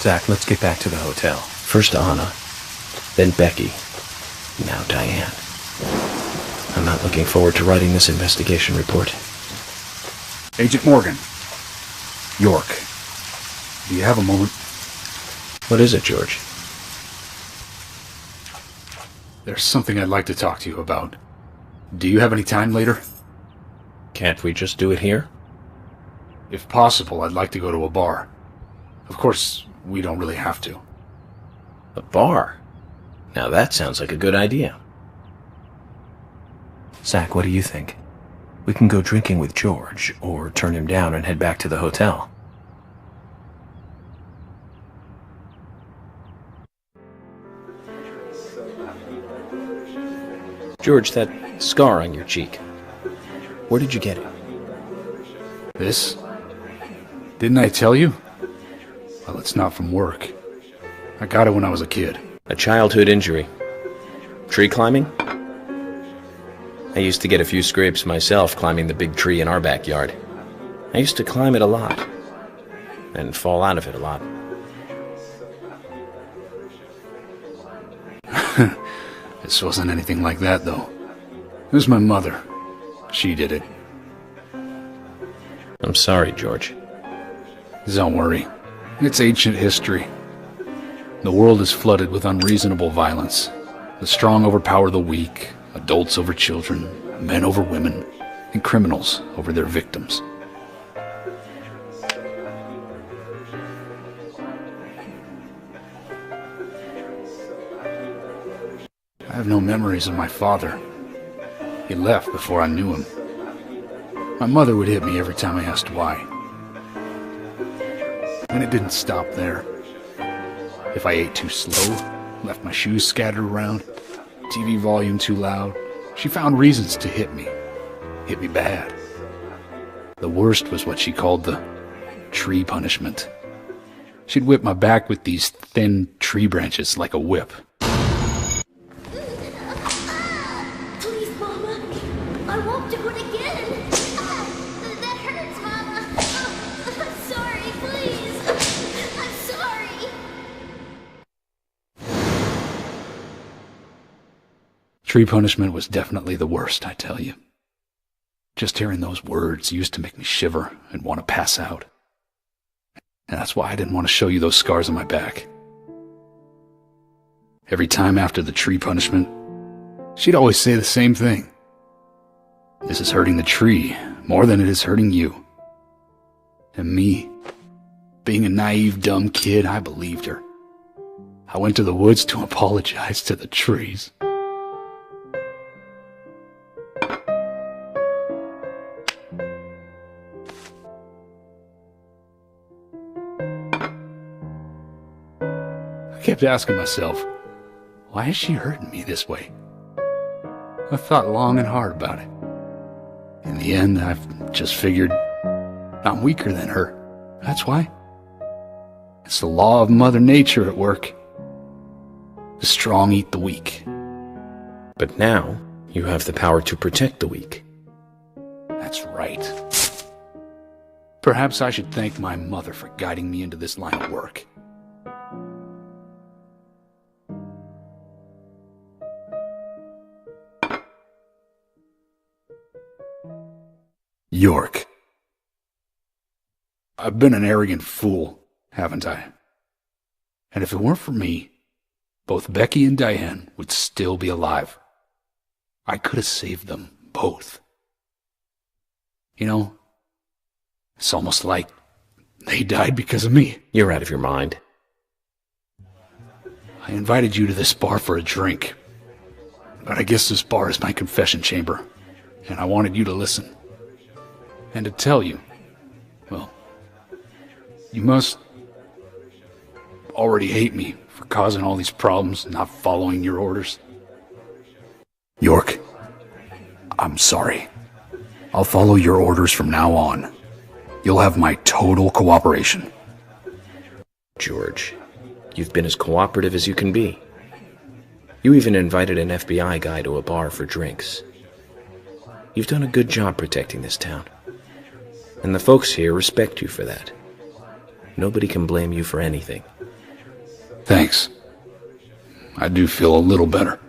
Zach, let's get back to the hotel. First Anna, then Becky, now Diane. I'm not looking forward to writing this investigation report. Agent Morgan. York. Do you have a moment? What is it, George? There's something I'd like to talk to you about. Do you have any time later? Can't we just do it here? If possible, I'd like to go to a bar. Of course, we don't really have to. A bar? Now that sounds like a good idea. Zach, what do you think? We can go drinking with George, or turn him down and head back to the hotel. George, that scar on your cheek. Where did you get it? This? Didn't I tell you? Well, it's not from work. I got it when I was a kid. A childhood injury. Tree climbing? I used to get a few scrapes myself climbing the big tree in our backyard. I used to climb it a lot, and fall out of it a lot. This wasn't anything like that, though. It was my mother. She did it. I'm sorry, George. Don't worry. It's ancient history. The world is flooded with unreasonable violence. The strong overpower the weak, adults over children, men over women, and criminals over their victims. I have no memories of my father. He left before I knew him. My mother would hit me every time I asked why. And it didn't stop there. If I ate too slow, left my shoes scattered around, TV volume too loud, she found reasons to hit me. Hit me bad. The worst was what she called the tree punishment. She'd whip my back with these thin tree branches like a whip. Tree punishment was definitely the worst, I tell you. Just hearing those words used to make me shiver and want to pass out. And that's why I didn't want to show you those scars on my back. Every time after the tree punishment, she'd always say the same thing. This is hurting the tree more than it is hurting you. And me, being a naive, dumb kid, I believed her. I went to the woods to apologize to the trees. I kept asking myself, why is she hurting me this way? I thought long and hard about it. In the end, I've just figured I'm weaker than her. That's why. It's the law of Mother Nature at work. The strong eat the weak. But now, you have the power to protect the weak. That's right. Perhaps I should thank my mother for guiding me into this line of work. York. I've been an arrogant fool, haven't I? And if it weren't for me, both Becky and Diane would still be alive. I could have saved them both. You know, it's almost like they died because of me. You're out of your mind. I invited you to this bar for a drink, but I guess this bar is my confession chamber, and I wanted you to listen. And to tell you, well, you must already hate me for causing all these problems and not following your orders. York, I'm sorry. I'll follow your orders from now on. You'll have my total cooperation. George, you've been as cooperative as you can be. You even invited an FBI guy to a bar for drinks. You've done a good job protecting this town. And the folks here respect you for that. Nobody can blame you for anything. Thanks. I do feel a little better.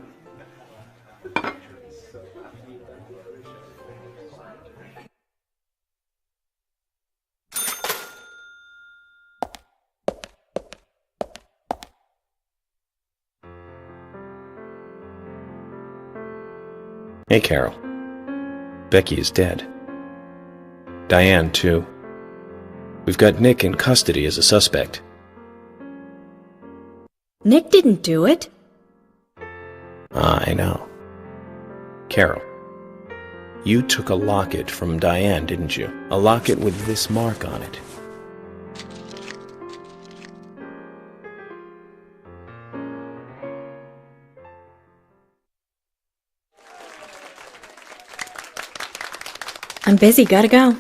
Hey, Carol. Becky is dead. Diane, too. We've got Nick in custody as a suspect. Nick didn't do it. I know. Carol, you took a locket from Diane, didn't you? A locket with this mark on it. I'm busy, gotta go.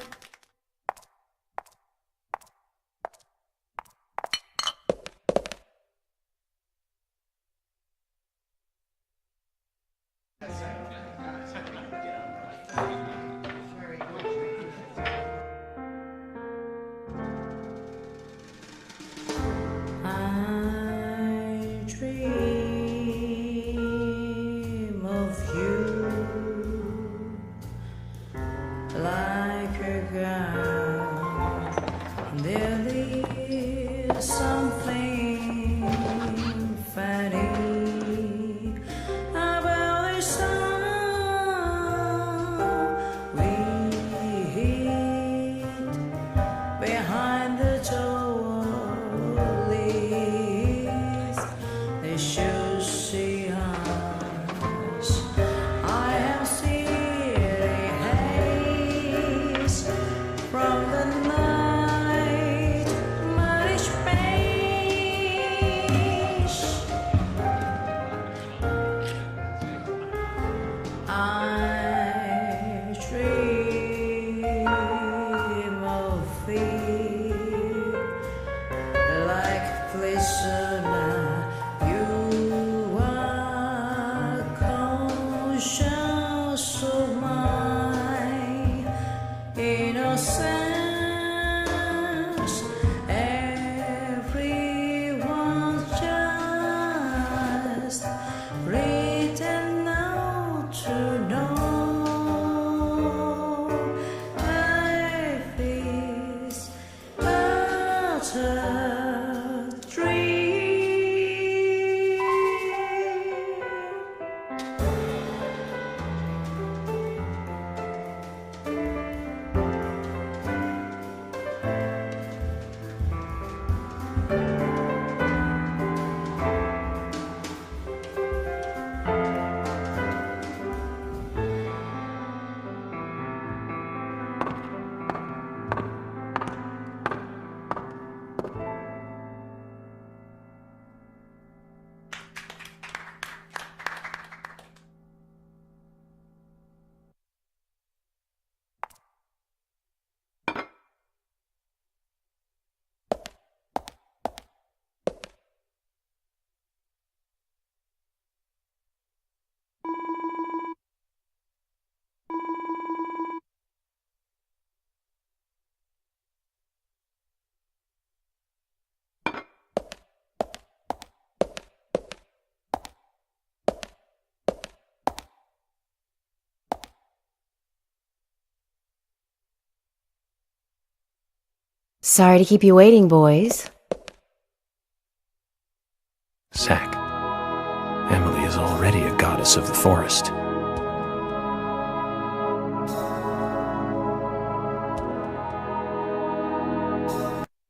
Sorry to keep you waiting, boys. Sack. Emily is already a goddess of the forest.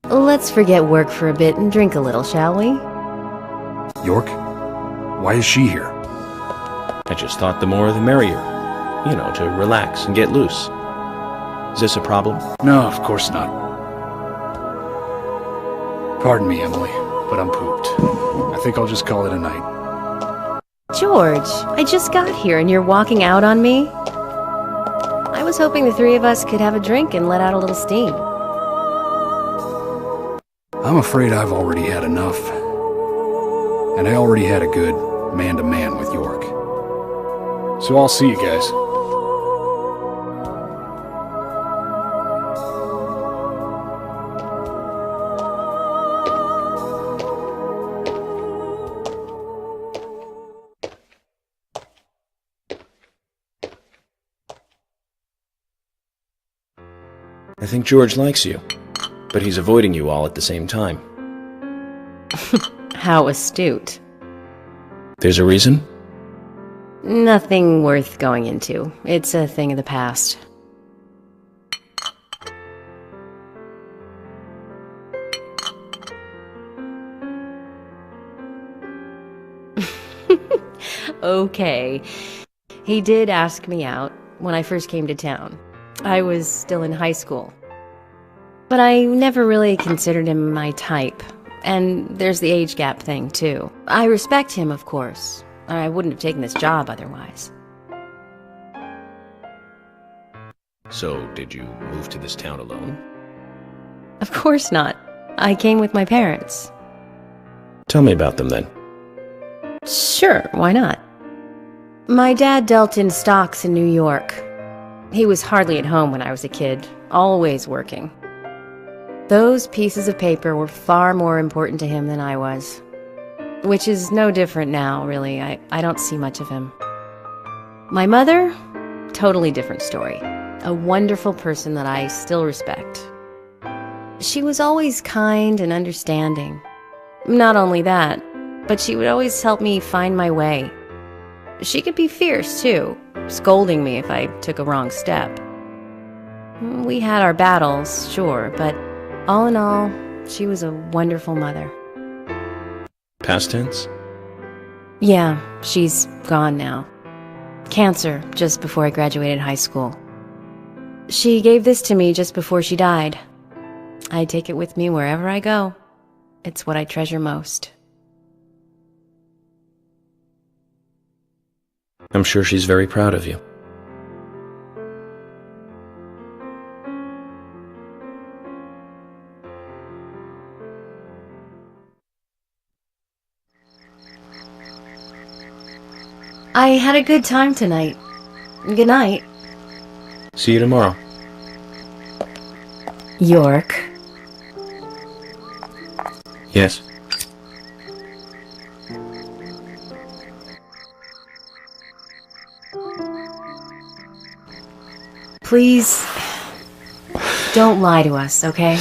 Let's forget work for a bit and drink a little, shall we? York? Why is she here? I just thought the more the merrier. You know, to relax and get loose. Is this a problem? No, of course not. Pardon me, Emily, but I'm pooped. I think I'll just call it a night. George, I just got here and you're walking out on me? I was hoping the three of us could have a drink and let out a little steam. I'm afraid I've already had enough. And I already had a good man-to-man with York. So I'll see you guys. think George likes you, but he's avoiding you all at the same time. How astute. There's a reason? Nothing worth going into. It's a thing of the past. Okay. He did ask me out when I first came to town. I was still in high school. But I never really considered him my type. And there's the age gap thing, too. I respect him, of course. I wouldn't have taken this job otherwise. So, did you move to this town alone? Of course not. I came with my parents. Tell me about them, then. Sure, why not? My dad dealt in stocks in New York. He was hardly at home when I was a kid, always working. Those pieces of paper were far more important to him than I was. Which is no different now, really. I don't see much of him. My mother? Totally different story. A wonderful person that I still respect. She was always kind and understanding. Not only that, but she would always help me find my way. She could be fierce, too, scolding me if I took a wrong step. We had our battles, sure, but all in all, she was a wonderful mother. Past tense? Yeah, she's gone now. Cancer, just before I graduated high school. She gave this to me just before she died. I take it with me wherever I go. It's what I treasure most. I'm sure she's very proud of you. I had a good time tonight. Good night. See you tomorrow. York. Yes. Please, don't lie to us, okay?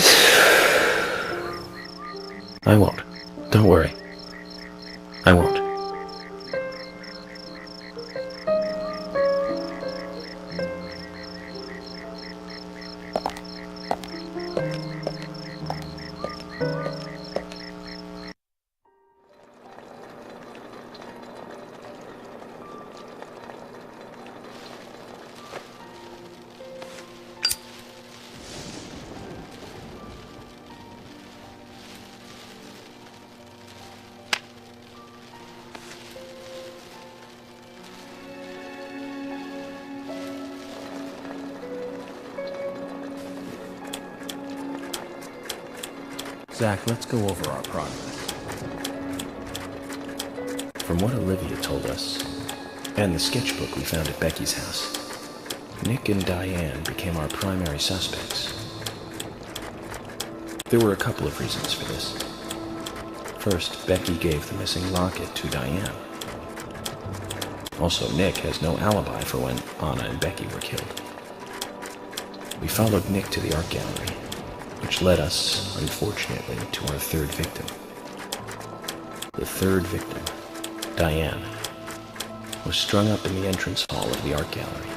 I won't. Don't worry. I won't. Zach, let's go over our progress. From what Olivia told us, and the sketchbook we found at Becky's house, Nick and Diane became our primary suspects. There were a couple of reasons for this. First, Becky gave the missing locket to Diane. Also, Nick has no alibi for when Anna and Becky were killed. We followed Nick to the art gallery, which led us, unfortunately, to our third victim. The third victim, Diane, was strung up in the entrance hall of the art gallery.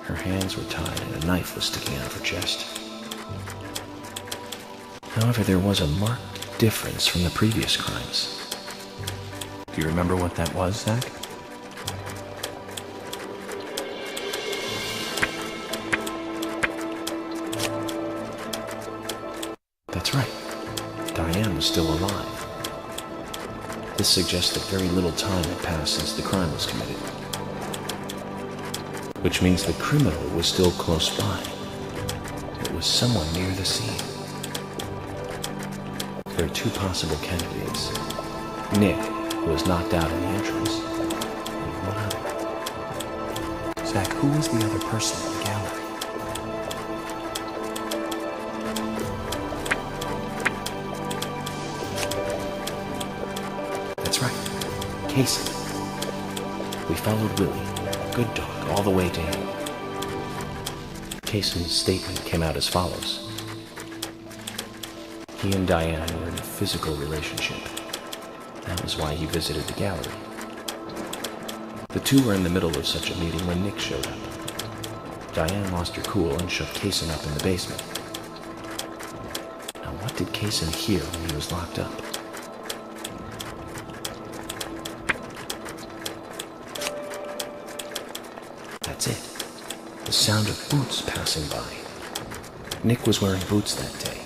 Her hands were tied and a knife was sticking out of her chest. However, there was a marked difference from the previous crimes. Do you remember what that was, Zach? That's right. Diane was still alive. This suggests that very little time had passed since the crime was committed. Which means the criminal was still close by. It was someone near the scene. There are two possible candidates. Nick, who was knocked out in the entrance, and one other. Zach, who was the other person in the gallery? That's right. Casey. We followed Willie, good dog, all the way to him. Cason's statement came out as follows. He and Diane were in a physical relationship. That was why he visited the gallery. The two were in the middle of such a meeting when Nick showed up. Diane lost her cool and shoved Cason up in the basement. Now, what did Cason hear when he was locked up? That's it. The sound of boots passing by. Nick was wearing boots that day.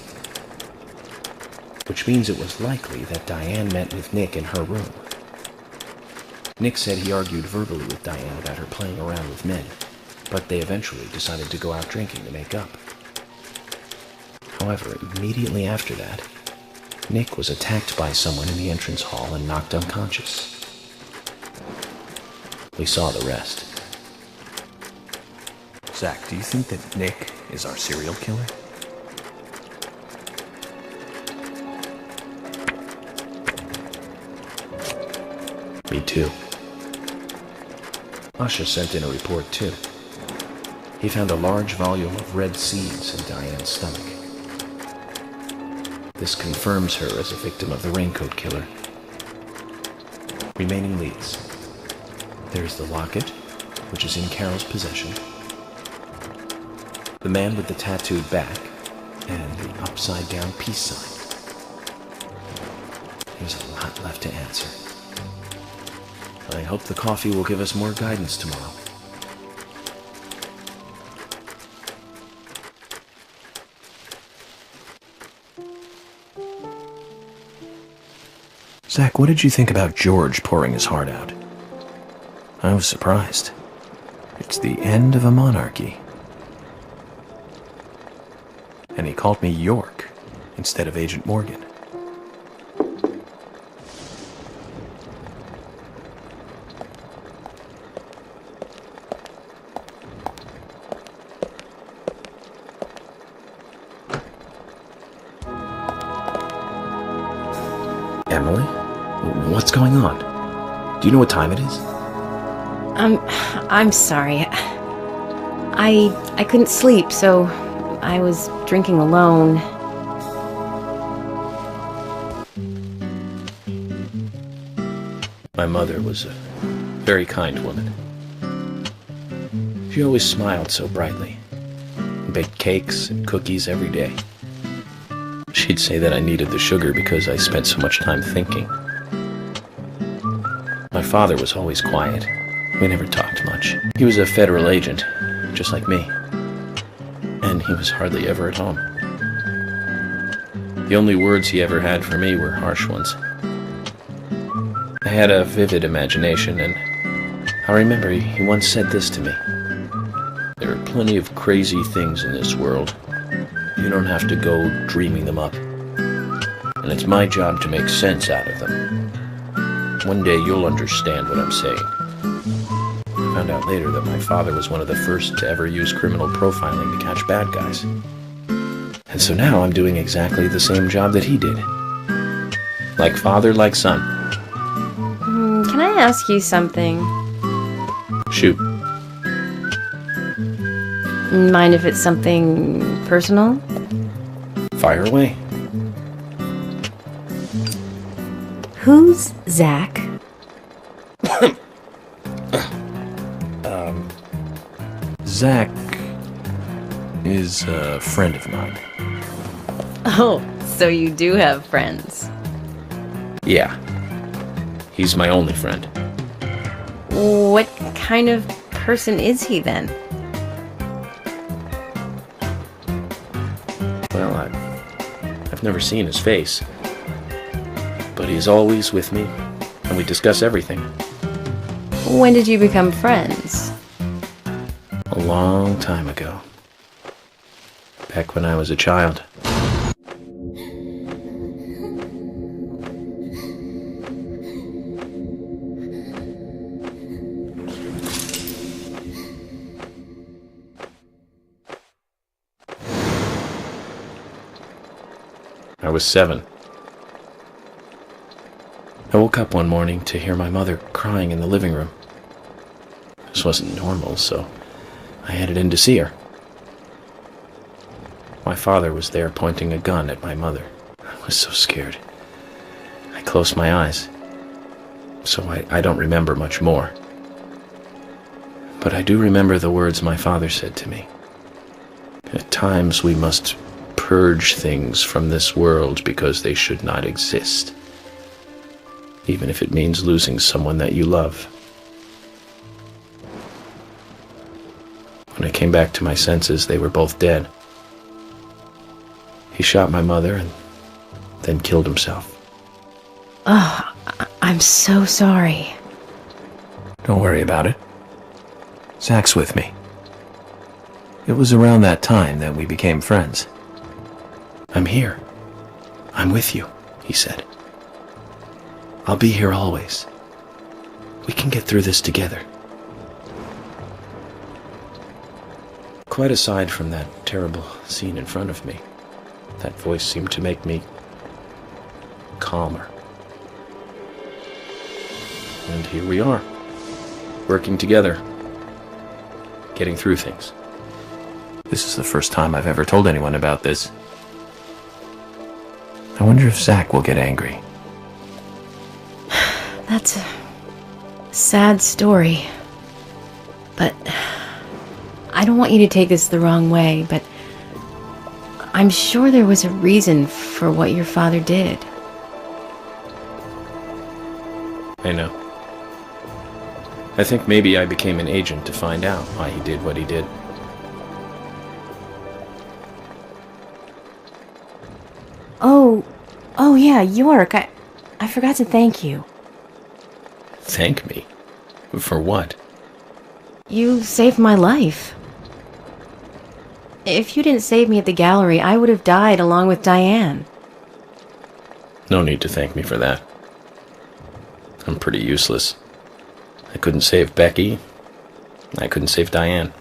Which means it was likely that Diane met with Nick in her room. Nick said he argued verbally with Diane about her playing around with men, but they eventually decided to go out drinking to make up. However, immediately after that, Nick was attacked by someone in the entrance hall and knocked unconscious. We saw the rest. Zach, do you think that Nick is our serial killer? Me too. Asha sent in a report too. He found a large volume of red seeds in Diane's stomach. This confirms her as a victim of the Raincoat Killer. Remaining leads. There's the locket, which is in Carol's possession. The man with the tattooed back, and the upside-down peace sign. There's a lot left to answer. I hope the coffee will give us more guidance tomorrow. Zach, what did you think about George pouring his heart out? I was surprised. It's the end of a monarchy. And he called me York instead of Agent Morgan. Emily? What's going on? Do you know what time it is? I'm sorry. I couldn't sleep, so I was drinking alone. My mother was a very kind woman. She always smiled so brightly, and baked cakes and cookies every day. She'd say that I needed the sugar because I spent so much time thinking. My father was always quiet. We never talked much. He was a federal agent, just like me. And he was hardly ever at home. The only words he ever had for me were harsh ones. I had a vivid imagination, and I remember he once said this to me. There are plenty of crazy things in this world. You don't have to go dreaming them up. And it's my job to make sense out of them. One day you'll understand what I'm saying. I found out later that my father was one of the first to ever use criminal profiling to catch bad guys. And so now I'm doing exactly the same job that he did. Like father, like son. Can I ask you something? Shoot. Mind if it's something personal? Fire away. Who's Zach? Zach is a friend of mine. Oh, so you do have friends. Yeah. He's my only friend. What kind of person is he then? Well, I've never seen his face. But he's always with me, and we discuss everything. When did you become friends? A long time ago. Back when I was a child. I was 7. I woke up one morning to hear my mother crying in the living room. This wasn't normal, so I headed in to see her. My father was there pointing a gun at my mother. I was so scared. I closed my eyes, so I don't remember much more. But I do remember the words my father said to me. At times we must purge things from this world because they should not exist, even if it means losing someone that you love. When I came back to my senses, they were both dead. He shot my mother and then killed himself. Oh, I'm so sorry. Don't worry about it. Zach's with me. It was around that time that we became friends. I'm here. I'm with you, he said. I'll be here always. We can get through this together. Quite aside from that terrible scene in front of me, that voice seemed to make me calmer. And here we are, working together, getting through things. This is the first time I've ever told anyone about this. I wonder if Zach will get angry. That's a sad story. But I don't want you to take this the wrong way, but I'm sure there was a reason for what your father did. I know. I think maybe I became an agent to find out why he did what he did. Oh yeah, York, I forgot to thank you. Thank me? For what? You saved my life. If you didn't save me at the gallery, I would have died along with Diane. No need to thank me for that. I'm pretty useless. I couldn't save Becky. I couldn't save Diane.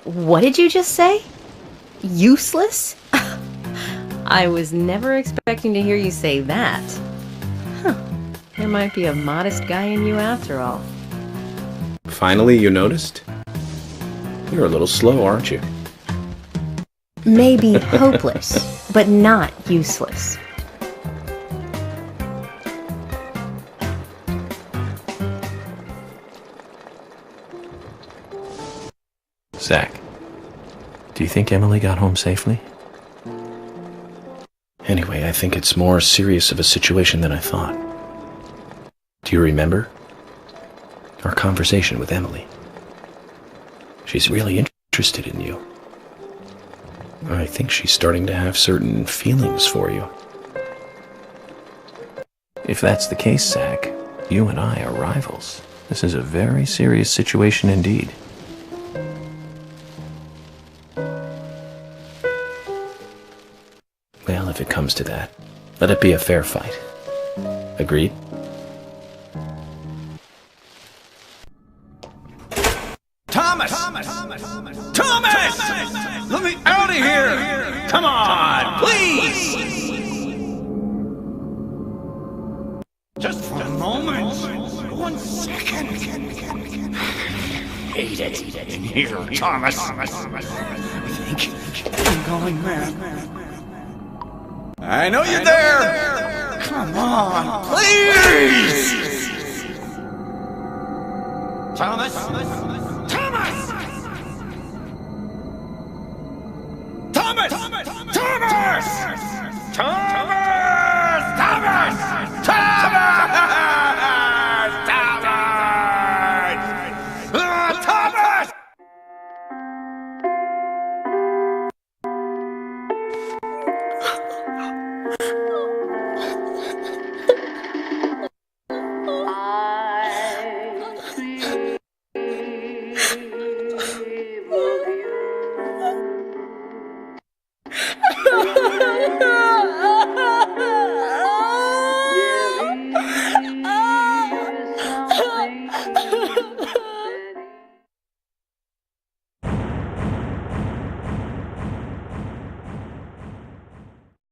What did you just say? Useless? I was never expecting to hear you say that. Huh. There might be a modest guy in you after all. Finally, you noticed? You're a little slow, aren't you? Maybe hopeless, but not useless. Zach, do you think Emily got home safely? Anyway, I think it's more serious of a situation than I thought. Do you remember our conversation with Emily? She's really interested in you. I think she's starting to have certain feelings for you. If that's the case, Zach, you and I are rivals. This is a very serious situation indeed. Well, if it comes to that, let it be a fair fight. Agreed? Thomas! Let me out of here! Come on, please! Just for a moment. 1 second. Hate it in here, Thomas. I think I'm going mad. I know you're there! Come on, please! Thomas! Thomas!